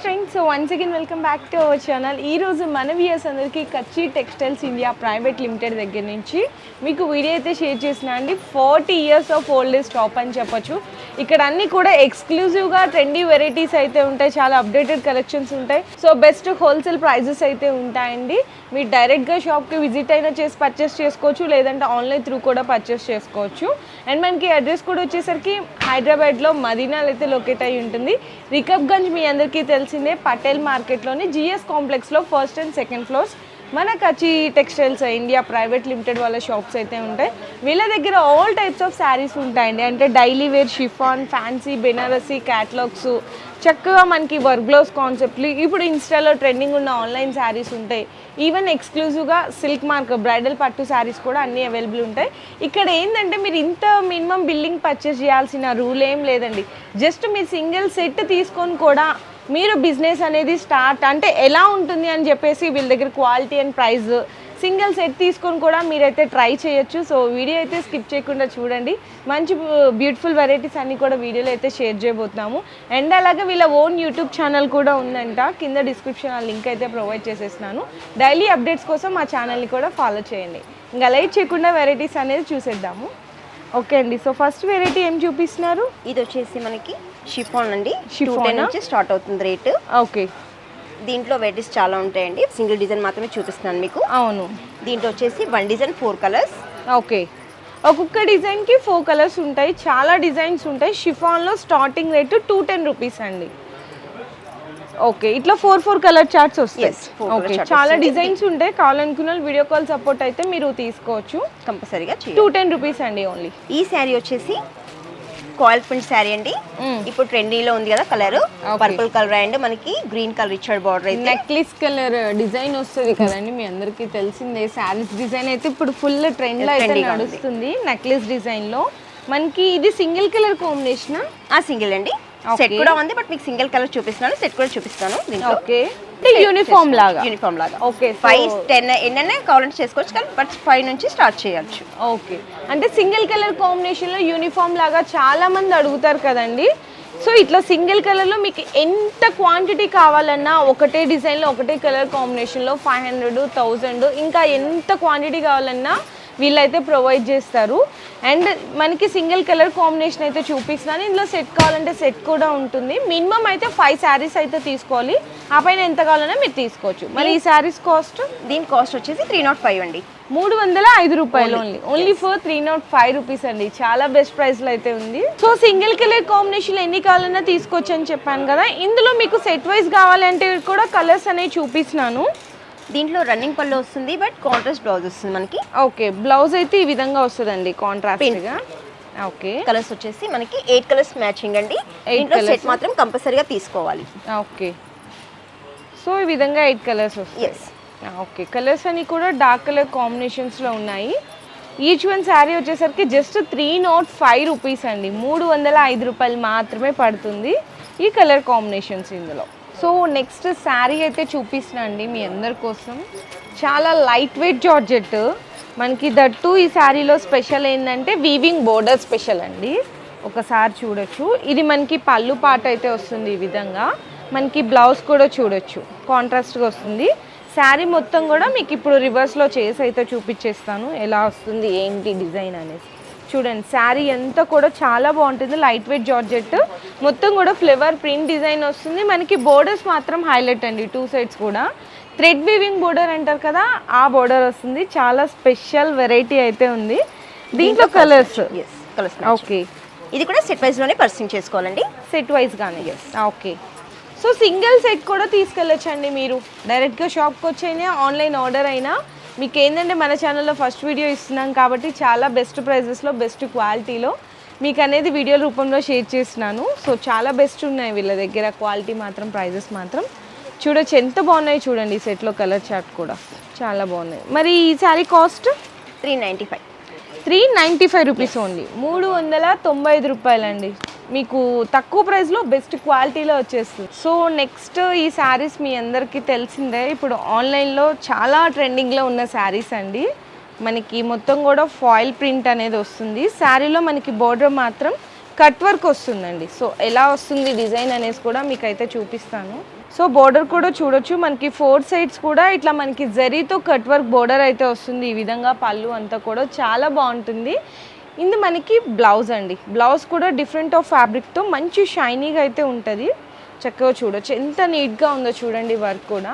Friends, so once again welcome back to our channel. ఈరోజు మన viewers అందరికీ కచ్చి టెక్స్టైల్స్ ఇండియా ప్రైవేట్ లిమిటెడ్ దగ్గర నుంచి మీకు వీడియో అయితే షేర్ చేసిన అండి. 40 years ఆఫ్ ఓల్డ్ స్టాప్ అని చెప్పొచ్చు. ఇక్కడ అన్నీ కూడా ఎక్స్క్లూజివ్గా ట్రెండీ వెరైటీస్ అయితే ఉంటాయి, చాలా అప్డేటెడ్ కలెక్షన్స్ ఉంటాయి. సో బెస్ట్ హోల్సేల్ ప్రైజెస్ అయితే ఉంటాయండి. మీరు డైరెక్ట్గా షాప్కి విజిట్ అయినా చేసి పర్చేస్ చేసుకోవచ్చు, లేదంటే ఆన్లైన్ త్రూ కూడా పర్చేస్ చేసుకోవచ్చు. అండ్ మనకి అడ్రస్ కూడా వచ్చేసరికి హైదరాబాద్లో మదీనాలో అయితే లొకేట్ అయి ఉంటుంది. రికబ్గంజ్ మీ అందరికీ తెలిసిందే, పటేల్ మార్కెట్లోని జిఎస్ కాంప్లెక్స్లో ఫస్ట్ అండ్ సెకండ్ ఫ్లోర్స్ మన Kachchi textiles India private limited వాళ్ళ షాప్స్ అయితే ఉంటాయి. వీళ్ళ దగ్గర ఆల్ టైప్స్ ఆఫ్ శారీస్ ఉంటాయండి. అంటే daily wear, chiffon, fancy, Banarasi, catalogues, చక్కగా మనకి వర్క్ బ్లౌజ్ కాన్సెప్ట్లు, ఇప్పుడు ఇన్స్టాలో ట్రెండింగ్ ఉన్న ఆన్లైన్ శారీస్ ఉంటాయి. ఈవెన్ ఎక్స్క్లూజివ్గా సిల్క్ మార్క్ బ్రైడల్ పట్టు శారీస్ కూడా అన్నీ అవైలబుల్ ఉంటాయి. ఇక్కడ ఏంటంటే మీరు ఇంత మినిమం బిల్లింగ్ పర్చేస్ చేయాల్సిన రూల్ ఏం లేదండి. జస్ట్ మీరు సింగిల్ సెట్ తీసుకొని కూడా మీరు బిజినెస్ అనేది స్టార్ట్ అంటే ఎలా ఉంటుంది అని చెప్పేసి వీళ్ళ దగ్గర quality and price single set తీసుకొని కూడా మీరైతే ట్రై చేయొచ్చు. సో వీడియో అయితే స్కిప్ చేయకుండా చూడండి. మంచి బ్యూటిఫుల్ వెరైటీస్ అన్నీ కూడా వీడియోలో అయితే షేర్ చేయబోతున్నాము. అండ్ అలాగే వీళ్ళ ఓన్ యూట్యూబ్ ఛానల్ కూడా ఉందంట, కింద డిస్క్రిప్షన్ ఆ లింక్ అయితే ప్రొవైడ్ చేసేస్తున్నాను. డైలీ అప్డేట్స్ కోసం మా ఛానల్ని కూడా ఫాలో చేయండి. ఇంకా లైట్ చేయకుండా వెరైటీస్ అనేది చూసేద్దాము. ఓకే అండి, సో ఫస్ట్ వెరైటీ ఏం చూపిస్తున్నారు? ఇది వచ్చేసి మనకి షిఫాన్ అండి. 210 నుంచి స్టార్ట్ అవుతుంది రేట్. ఓకే, దీంట్లో వెరైటీస్ చాలా ఉంటాయండి. సింగిల్ డిజైన్ మాత్రమే చూపిస్తున్నాను మీకు. అవును, దీంట్లో వచ్చేసి 1 డిజైన్ 4 కలర్స్. ఓకే, ఒక్కొక్క డిజైన్కి 4 కలర్స్ ఉంటాయి, చాలా డిజైన్స్ ఉంటాయి. షిఫాన్లో స్టార్టింగ్ రేటు 210 రూపీస్ అండి. ఓకే, ఇట్లా 4 కలర్ చార్ట్స్ వస్తాయి. ఓకే, చాలా డిజైన్స్ ఉంటాయి. కావాలనుకున్న వీడియో కాల్ సపోర్ట్ అయితే మీరు తీసుకోవచ్చు కంపల్సరీగా. 210 రూపీస్ అండి ఓన్లీ. ఈ శారీ వచ్చేసి కాయిల్ ప్రింట్ శారీ అండి. ఇప్పుడు ట్రెండీలో ఉంది కదా కలర్, పర్పుల్ కలర్ అండ్ మనకి గ్రీన్ కలర్ ఇచ్చాడు బార్డర్ అయితే. నెక్లెస్ కలర్ డిజైన్ వస్తుంది కదండి, మీ అందరికీ తెలిసిందే. శారీస్ డిజైన్ అయితే ఇప్పుడు ఫుల్ ట్రెండ్ లో అయితే నడుస్తుంది. నెక్లెస్ డిజైన్ లో మనకి ఇది సింగిల్ కలర్ కాంబినేషన్. సింగిల్ అండి. సెట్ కూడా ఉంది, బట్ మీకు సింగిల్ కలర్ చూపిస్తున్నాను, సెట్ కూడా చూపిస్తాను. ఓకే, యూనిఫామ్ లాగా. ఓకే, 5, 10 ఎన్నైనా కావాలంటే చేసుకోవచ్చు, కానీ బట్ 5 నుంచి స్టార్ట్ చేయొచ్చు. ఓకే, అంటే సింగిల్ కలర్ కాంబినేషన్ లో యూనిఫామ్ లాగా చాలా మంది అడుగుతారు కదండి. సో ఇట్లా సింగిల్ కలర్లో మీకు ఎంత క్వాంటిటీ కావాలన్నా ఒకటే డిజైన్లో ఒకటే కలర్ కాంబినేషన్లో 500, 1000 ఇంకా ఎంత క్వాంటిటీ కావాలన్నా వీళ్ళైతే ప్రొవైడ్ చేస్తారు. అండ్ మనకి సింగిల్ కలర్ కాంబినేషన్ అయితే చూపిస్తున్నాను. ఇందులో సెట్ కావాలంటే సెట్ కూడా ఉంటుంది. మినిమం అయితే 5 శారీస్ అయితే తీసుకోవాలి, ఆ పైన ఎంత కావాలన్నా మీరు తీసుకోవచ్చు. మరి ఈ శారీస్ కాస్ట్? దీని కాస్ట్ వచ్చేసి 305 అండి. 305 రూపాయలు ఓన్లీ ఫర్ 305 రూపీస్ అండి. చాలా బెస్ట్ ప్రైస్లో అయితే ఉంది. సో సింగిల్ కలర్ కాంబినేషన్లో ఎన్ని కావాలన్నా తీసుకోవచ్చు అని చెప్పాను కదా. ఇందులో మీకు సెట్ వైజ్ కావాలంటే కూడా కలర్స్ అనేవి చూపిస్తున్నాను. దీంట్లో రన్నింగ్ పళ్ళు వస్తుంది, బట్ కాంట్రాస్ట్ బ్లౌజ్ వస్తుంది మనకి. ఓకే, బ్లౌజ్ అయితే ఈ విధంగా వస్తుందండి కాంట్రాస్ట్గా. ఓకే, కలర్స్ వచ్చేసి మనకి 8 కలర్స్ మ్యాచింగ్ అండి. దీంట్లో సెట్ మాత్రం కంపల్సరీగా తీసుకోవాలి. ఓకే, సో ఈ విధంగా 8 కలర్స్ వస్తాయి. ఓకే, కలర్స్ అన్ని కూడా డార్క్ కలర్ కాంబినేషన్స్లో ఉన్నాయి. ఈచ్ వన్ శారీ వచ్చేసరికి జస్ట్ 305 రూపీస్ అండి. 305 రూపాయలు మాత్రమే పడుతుంది ఈ కలర్ కాంబినేషన్స్ ఇందులో. సో నెక్స్ట్ శారీ అయితే చూపిస్తున్నా అండి మీ అందరి కోసం. చాలా లైట్ వెయిట్ జార్జెట్ మనకి. దట్టు ఈ శారీలో స్పెషల్ ఏంటంటే వీవింగ్ బోర్డర్ స్పెషల్ అండి. ఒకసారి చూడొచ్చు, ఇది మనకి పళ్ళు పాట అయితే వస్తుంది. ఈ విధంగా మనకి బ్లౌజ్ కూడా చూడొచ్చు, కాంట్రాస్ట్గా వస్తుంది. శారీ మొత్తం కూడా మీకు ఇప్పుడు రివర్స్లో చేసి అయితే చూపించేస్తాను ఎలా వస్తుంది ఏంటి డిజైన్ అనేసి. చూడండి, శారీ అంతా కూడా చాలా బాగుంటుంది. లైట్ వెయిట్ జార్జెట్ మొత్తం కూడా ఫ్లేవర్ ప్రింట్ డిజైన్ వస్తుంది. మనకి బోర్డర్స్ మాత్రం హైలైట్ అండి. 2 సైడ్స్ కూడా థ్రెడ్ వీవింగ్ బోర్డర్ అంటారు కదా, ఆ బోర్డర్ వస్తుంది. చాలా స్పెషల్ వెరైటీ అయితే ఉంది. దీంట్లో కలర్స్. ఓకే, ఇది కూడా సెట్ వైజ్ లోనే పర్చేసింగ్ చేసుకోవాలండి, సెట్ వైజ్ గానే. ఓకే, సో సింగిల్ సెట్ కూడా తీసుకెళ్ళొచ్చండి మీరు. డైరెక్ట్గా షాప్కి వచ్చైనా ఆన్లైన్ ఆర్డర్ అయినా మీకు ఏంటంటే మన ఛానల్లో ఫస్ట్ వీడియో ఇస్తున్నాం కాబట్టి చాలా బెస్ట్ ప్రైజెస్లో బెస్ట్ క్వాలిటీలో మీకు అనేది వీడియో రూపంలో షేర్ చేస్తున్నాను. సో చాలా బెస్ట్ ఉన్నాయి వీళ్ళ దగ్గర, క్వాలిటీ మాత్రం ప్రైజెస్ మాత్రం చూడొచ్చు ఎంత బాగున్నాయి. చూడండి ఈ సెట్లో కలర్ చార్ట్ కూడా చాలా బాగున్నాయి. మరి ఈ శారీ కాస్ట్ 395 రూపీస్ ఓన్లీ. 395 రూపాయలండి. మీకు తక్కువ ప్రైస్లో బెస్ట్ క్వాలిటీలో వచ్చేస్తుంది. సో నెక్స్ట్ ఈ శారీస్ మీ అందరికీ తెలిసిందే, ఇప్పుడు ఆన్లైన్లో చాలా ట్రెండింగ్లో ఉన్న శారీస్ అండి. మనకి మొత్తం కూడా ఫాయిల్ ప్రింట్ అనేది వస్తుంది. శారీలో మనకి బోర్డర్ మాత్రం కట్ వర్క్ వస్తుందండి. సో ఎలా వస్తుంది డిజైన్ అనేసి కూడా మీకు అయితే చూపిస్తాను. సో బోర్డర్ కూడా చూడొచ్చు, మనకి 4 సైడ్స్ కూడా ఇట్లా మనకి జరీతో కట్ వర్క్ బోర్డర్ అయితే వస్తుంది. ఈ విధంగా పళ్ళు అంతా కూడా చాలా బాగుంటుంది. ఇది మనకి బ్లౌజ్ అండి. బ్లౌజ్ కూడా డిఫరెంట్ ఆఫ్ ఫ్యాబ్రిక్తో మంచి షైనీగా అయితే ఉంటుంది. చక్కగా చూడొచ్చు ఎంత నీట్గా ఉందో చూడండి. వర్క్ కూడా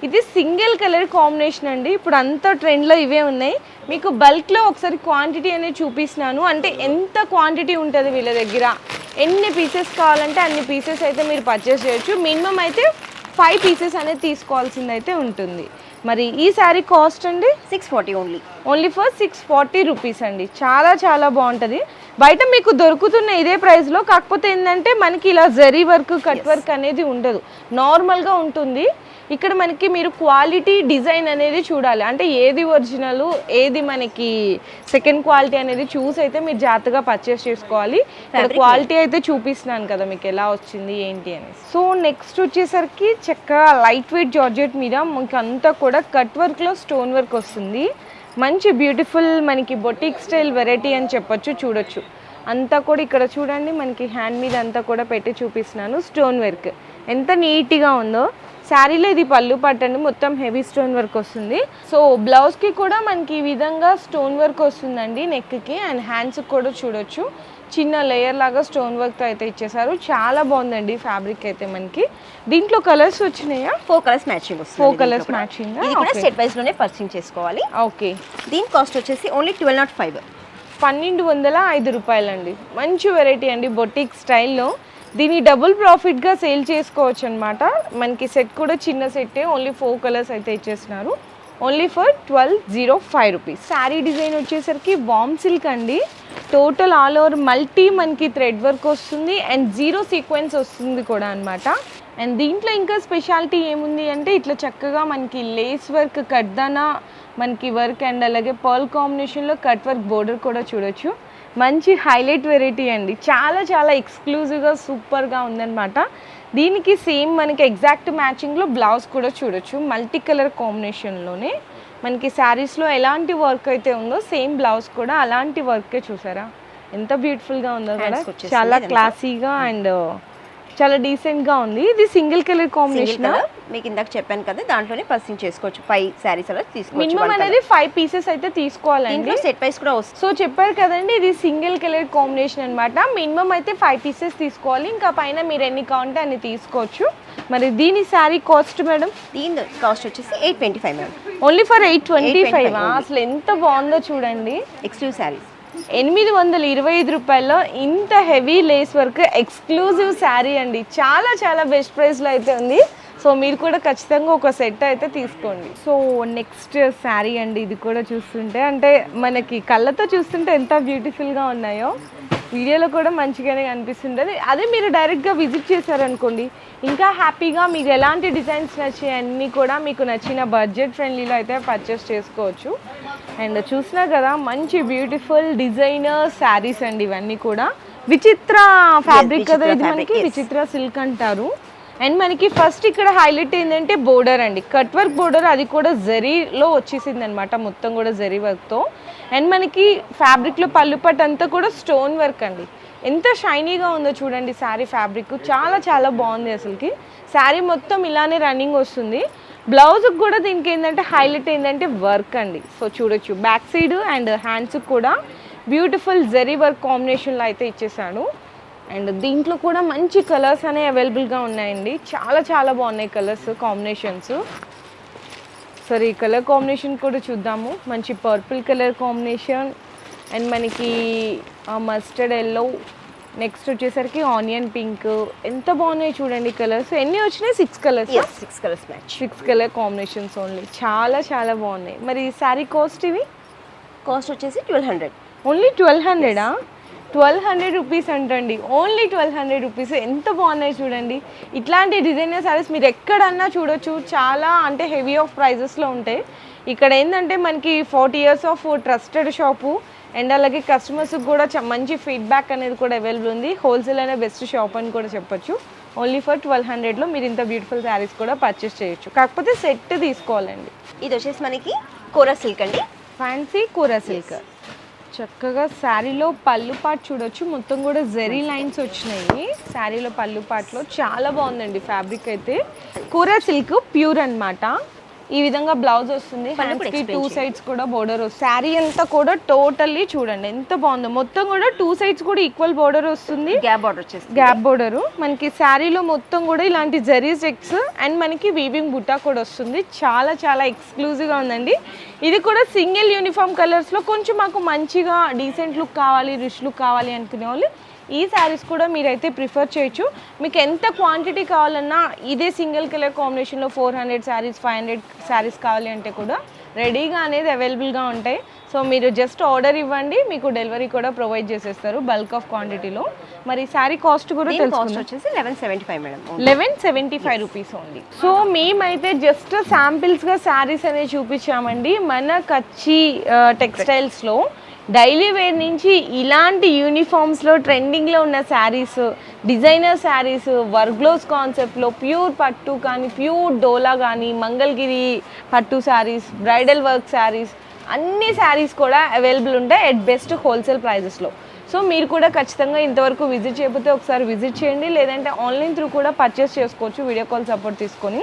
ఇది సింగిల్ కలర్ కాంబినేషన్ అండి. ఇప్పుడు అంతా ట్రెండ్లో ఇవే ఉన్నాయి. మీకు బల్క్లో ఒకసారి క్వాంటిటీ అనేది చూపిస్తున్నాను. అంటే ఎంత క్వాంటిటీ ఉంటుంది వీళ్ళ దగ్గర, ఎన్ని పీసెస్ కావాలంటే అన్ని పీసెస్ అయితే మీరు పర్చేస్ చేయొచ్చు. మినిమం అయితే 5 పీసెస్ అనేది తీసుకోవాల్సింది అయితే ఉంటుంది. మరి ఈ శారీ కాస్ట్ అండి 640 ఓన్లీ ఫర్ 640 రూపీస్ అండి. చాలా చాలా బాగుంటుంది. బయట మీకు దొరుకుతున్న ఇదే ప్రైస్లో, కాకపోతే ఏంటంటే మనకి ఇలా జరీ వర్క్ కట్ వర్క్ అనేది ఉండదు, నార్మల్గా ఉంటుంది. ఇక్కడ మనకి మీరు క్వాలిటీ డిజైన్ అనేది చూడాలి. అంటే ఏది ఒరిజినల్ ఏది మనకి సెకండ్ క్వాలిటీ అనేది చూసి అయితే మీరు జాగ్రత్తగా పర్చేస్ చేసుకోవాలి. ఇక్కడ క్వాలిటీ అయితే చూపిస్తున్నాను కదా మీకు ఎలా వచ్చింది ఏంటి అని. సో నెక్స్ట్ వచ్చేసరికి చక్కగా లైట్ వెయిట్ జార్జెట్ మీద మనకి అంతా కూడా కట్ వర్క్లో స్టోన్ వర్క్ వస్తుంది. మంచి బ్యూటిఫుల్ మనకి బొటిక్ స్టైల్ వెరైటీ అని చెప్పొచ్చు. చూడొచ్చు అంతా కూడా ఇక్కడ చూడండి, మనకి హ్యాండ్ మీద అంతా కూడా పెట్టి చూపిస్తున్నాను. స్టోన్ వర్క్ ఎంత నీట్గా ఉందో. శారీలో ఇది పళ్ళు పట్టండి, మొత్తం హెవీ స్టోన్ వర్క్ వస్తుంది. సో బ్లౌజ్కి కూడా మనకి ఈ విధంగా స్టోన్ వర్క్ వస్తుందండి నెక్కి, అండ్ హ్యాండ్స్కి కూడా చూడొచ్చు చిన్న లేయర్ లాగా స్టోన్ వర్క్తో అయితే ఇచ్చేసారు. చాలా బాగుందండి ఫ్యాబ్రిక్ అయితే. మనకి దీంట్లో కలర్స్ వచ్చినాయా? 4 కలర్స్ మ్యాచింగ్ వస్తుంది. 4 కలర్స్ మ్యాచింగ్. ఇది కూడా సెట్ వైస్ లోనే పర్చేస్ చేసుకోవాలి. ఓకే. దీని కాస్ట్ వచ్చేసి ఓన్లీ 1205 1205 రూపాయలండి. మంచి వెరైటీ అండి బొటిక్ స్టైల్లో. దీన్ని డబుల్ ప్రాఫిట్గా సేల్ చేసుకోవచ్చు అనమాట. మనకి సెట్ కూడా చిన్న సెట్టే, ఓన్లీ 4 కలర్స్ అయితే ఇచ్చేస్తున్నారు. Only for 1205 rupees. Sari design వచ్చేసరికి వామ్ సిల్క్ అండి. టోటల్ ఆల్ ఓవర్ మల్టీ మనకి థ్రెడ్ వర్క్ వస్తుంది అండ్ 0 సీక్వెన్స్ వస్తుంది కూడా అనమాట. అండ్ దీంట్లో ఇంకా స్పెషాలిటీ ఏముంది అంటే ఇట్లా చక్కగా మనకి లేస్ వర్క్ కట్దానా మనకి వర్క్ అండ్ అలాగే పర్ల్ కాంబినేషన్లో కట్ వర్క్ బోర్డర్ కూడా చూడొచ్చు. మంచి హైలైట్ వెరైటీ అండి. చాలా చాలా ఎక్స్క్లూజివ్గా సూపర్గా ఉందన్నమాట. దీనికి సేమ్ మనకి ఎగ్జాక్ట్ మ్యాచింగ్లో బ్లౌజ్ కూడా చూడొచ్చు. మల్టీ కలర్ కాంబినేషన్లోనే మనకి శారీస్లో ఎలాంటి వర్క్ అయితే ఉందో సేమ్ బ్లౌజ్ కూడా అలాంటి వర్కే. చూసారా ఎంత బ్యూటిఫుల్గా ఉందో కదా. చాలా క్లాసీగా అండ్ చాలా డీసెంట్గా ఉంది. ఇది సింగిల్ కలర్ కాంబినేషన్. మీకు ఇందాక చెప్పాను కదా, దాంట్లోనే పర్చేస్ చేసుకోవచ్చు. 5 శారీస్ అలా తీసుకోవచ్చు. మినిమం అనేది 5 పీసెస్ అయితే తీసుకోవాలండి. సెట్ వైస్ కూడా వస్తుంది. సో చెప్పారు కదండి, ఇది సింగిల్ కలర్ కాంబినేషన్ అనమాట. మినిమం అయితే 5 పీసెస్ తీసుకోవాలి. ఇంకా పైన మీరు ఎన్ని కావాలంటే అన్ని తీసుకోవచ్చు. మరి దీని శారీ కాస్ట్ మేడం? దీని కాస్ట్ వచ్చేసి 825 మేడం. Only for 825. అసలు ఎంత బాగుందో చూడండి. ఎక్స్క్లూజివ్ శారీస్ 825 రూపాయల్లో ఇంత heavy lace work exclusive sari అండి. చాలా చాలా బెస్ట్ ప్రైస్లో అయితే ఉంది. సో మీరు కూడా ఖచ్చితంగా ఒక సెట్ అయితే తీసుకోండి. సో నెక్స్ట్ శారీ అండి. ఇది కూడా చూస్తుంటే అంటే మనకి కళ్ళతో చూస్తుంటే ఎంత బ్యూటిఫుల్గా ఉన్నాయో, వీడియోలో కూడా మంచిగానే కనిపిస్తుంటుంది. అదే మీరు డైరెక్ట్గా విజిట్ చేశారనుకోండి ఇంకా హ్యాపీగా మీకు ఎలాంటి డిజైన్స్ నచ్చాయి అన్నీ కూడా మీకు నచ్చిన బడ్జెట్ ఫ్రెండ్లీలో అయితే పర్చేస్ చేసుకోవచ్చు. అండ్ చూసినా కదా మంచి బ్యూటిఫుల్ డిజైనర్ శారీస్ అండి. ఇవన్నీ కూడా విచిత్ర ఫ్యాబ్రిక్ కదా, ఇది మనకి విచిత్ర సిల్క్ అంటారు. అండ్ మనకి ఫస్ట్ ఇక్కడ హైలైట్ ఏంటంటే బోర్డర్ అండి, కట్ వర్క్ బోర్డర్. అది కూడా జరీలో వచ్చేసింది అనమాట, మొత్తం కూడా జరీ వర్క్తో. అండ్ మనకి ఫ్యాబ్రిక్లో పళ్ళు పట్టు అంతా కూడా స్టోన్ వర్క్ అండి. ఎంత షైనీగా ఉందో చూడండి శారీ ఫ్యాబ్రిక్. చాలా చాలా బాగుంది అసలుకి. శారీ మొత్తం ఇలానే రన్నింగ్ వస్తుంది. బ్లౌజ్కి కూడా దీనికి ఏంటంటే హైలైట్ ఏంటంటే వర్క్ అండి. సో చూడొచ్చు బ్యాక్ సైడ్ అండ్ హ్యాండ్స్కి కూడా బ్యూటిఫుల్ జరీ వర్క్ కాంబినేషన్లో అయితే ఇచ్చేసాడు. అండ్ దీంట్లో కూడా మంచి కలర్స్ అనేవి అవైలబుల్గా ఉన్నాయండి. చాలా చాలా బాగున్నాయి కలర్స్ కాంబినేషన్స్. సరే ఈ కలర్ కాంబినేషన్ కూడా చూద్దాము. మంచి పర్పుల్ కలర్ కాంబినేషన్ అండ్ మనకి మస్టర్డ్ ఎల్లో, నెక్స్ట్ వచ్చేసరికి ఆనియన్ పింక్. ఎంత బాగున్నాయి చూడండి కలర్స్. ఎన్ని వచ్చినాయి? 6 colours. 6 colours match, 6 colour combinations only. చాలా చాలా బాగున్నాయి. మరి ఈ శారీ కాస్ట్ ఇవి కాస్ట్ వచ్చేసి 1200. ఓన్లీ 1200. 1200 రూపీస్ అంటండి. Only 1200 rupees. ఎంత బాగున్నాయి చూడండి. ఇట్లాంటి డిజైనర్ శారీస్ మీరు ఎక్కడన్నా చూడొచ్చు. చాలా అంటే హెవీ ఆఫ్ ప్రైజెస్లో ఉంటాయి. ఇక్కడ ఏంటంటే మనకి 40 years of trusted shop and అలాగే కస్టమర్స్కి కూడా మంచి ఫీడ్బ్యాక్ అనేది కూడా అవైలబుల్ ఉంది. హోల్సేల్ అనే బెస్ట్ షాప్ అని కూడా చెప్పొచ్చు. ఓన్లీ ఫర్ 1200లో మీరు ఇంత బ్యూటిఫుల్ శారీస్ కూడా పర్చేస్ చేయొచ్చు. కాకపోతే సెట్ తీసుకోవాలండి. ఇది వచ్చేసి మనకి కోరా సిల్క్ అండి, ఫ్యాన్సీ కోరా సిల్క్. చక్కగా శారీలో పళ్ళు పాటు చూడొచ్చు, మొత్తం కూడా జెరీ లైన్స్ వచ్చినాయి శారీలో పళ్ళు పాటలో. చాలా బాగుందండి ఫ్యాబ్రిక్ అయితే. కూర సిల్క్ ప్యూర్ అన్నమాట. ఈ విధంగా బ్లౌజ్ వస్తుంది, హ్యాండ్స్ కి 2 సైడ్స్ కూడా బోర్డర్ వస్తుంది. శారీ అంతా కూడా టోటల్లీ చూడండి ఎంత బాగుందో, మొత్తం కూడా 2 సైడ్స్ కూడా ఈక్వల్ బోర్డర్ వస్తుంది, గ్యాప్ బోర్డర్ వచ్చేసి గ్యాప్ బోర్డర్. మనకి శారీలో మొత్తం కూడా ఇలాంటి జరీ చెక్స్ అండ్ మనకి వీవింగ్ బుట్టా కూడా వస్తుంది. చాలా చాలా ఎక్స్క్లూజివ్గా ఉందండి. ఇది కూడా సింగిల్ యూనిఫామ్ కలర్స్లో కొంచెం మాకు మంచిగా డీసెంట్ లుక్ కావాలి, రిచ్ లుక్ కావాలి అనుకునే వాళ్ళు ఈ శారీస్ కూడా మీరైతే ప్రిఫర్ చేయొచ్చు. మీకు ఎంత క్వాంటిటీ కావాలన్నా ఇదే సింగిల్ కలర్ కాంబినేషన్లో 400 శారీస్ 500 శారీస్ కావాలి అంటే కూడా రెడీగా అనేది అవైలబుల్గా ఉంటాయి. సో మీరు జస్ట్ ఆర్డర్ ఇవ్వండి, మీకు డెలివరీ కూడా ప్రొవైడ్ చేసేస్తారు బల్క్ ఆఫ్ క్వాంటిటీలో. మరి శారీ కాస్ట్ కూడా కాస్ట్ వచ్చేసి 1175 మేడం, 1175 రూపీస్ ఓన్లీ. సో మేమైతే జస్ట్ శాంపిల్స్గా శారీస్ అనేవి చూపించామండి మన కచ్చి టెక్స్టైల్స్లో. డైలీ వేర్ నుంచి ఇలాంటి యూనిఫామ్స్లో ట్రెండింగ్లో ఉన్న శారీస్, డిజైనర్ శారీస్, వర్గ్లోస్ కాన్సెప్ట్లో ప్యూర్ పట్టు కానీ, ప్యూర్ డోలా కానీ, మంగళగిరి పట్టు శారీస్, బ్రైడల్ వర్క్ శారీస్, అన్ని శారీస్ కూడా అవైలబుల్ ఉంటాయి ఎట్ బెస్ట్ హోల్సేల్ ప్రైజెస్లో. సో మీరు కూడా ఖచ్చితంగా ఇంతవరకు విజిట్ చేయకపోతే ఒకసారి విజిట్ చేయండి, లేదంటే ఆన్లైన్ త్రూ కూడా పర్చేస్ చేసుకోవచ్చు వీడియో కాల్ సపోర్ట్ తీసుకొని.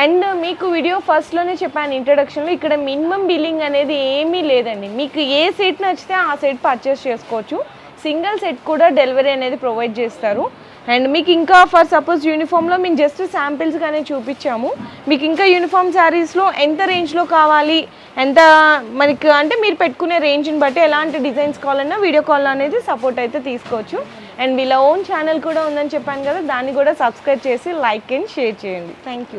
అండ్ మీకు వీడియో ఫస్ట్లోనే చెప్పాను ఇంట్రడక్షన్లో, ఇక్కడ మినిమం బిల్లింగ్ అనేది ఏమీ లేదండి. మీకు ఏ సెట్ నచ్చితే ఆ సెట్ పర్చేస్ చేసుకోవచ్చు. సింగిల్ సెట్ కూడా డెలివరీ అనేది ప్రొవైడ్ చేస్తారు. అండ్ మీకు ఇంకా ఫర్ సపోజ్ యూనిఫామ్లో మేము జస్ట్ శాంపిల్స్గానే చూపించాము. మీకు ఇంకా యూనిఫామ్ శారీస్లో ఎంత రేంజ్లో కావాలి, ఎంత మనకి అంటే మీరు పెట్టుకునే రేంజ్ని బట్టి ఎలాంటి డిజైన్స్ కావాలన్నా వీడియో కాల్ అనేది సపోర్ట్ అయితే తీసుకోవచ్చు. అండ్ వీళ్ళ ఓన్ ఛానల్ కూడా ఉందని చెప్పాను కదా, దాన్ని కూడా సబ్స్క్రైబ్ చేసి లైక్ అండ్ షేర్ చేయండి. Thank you.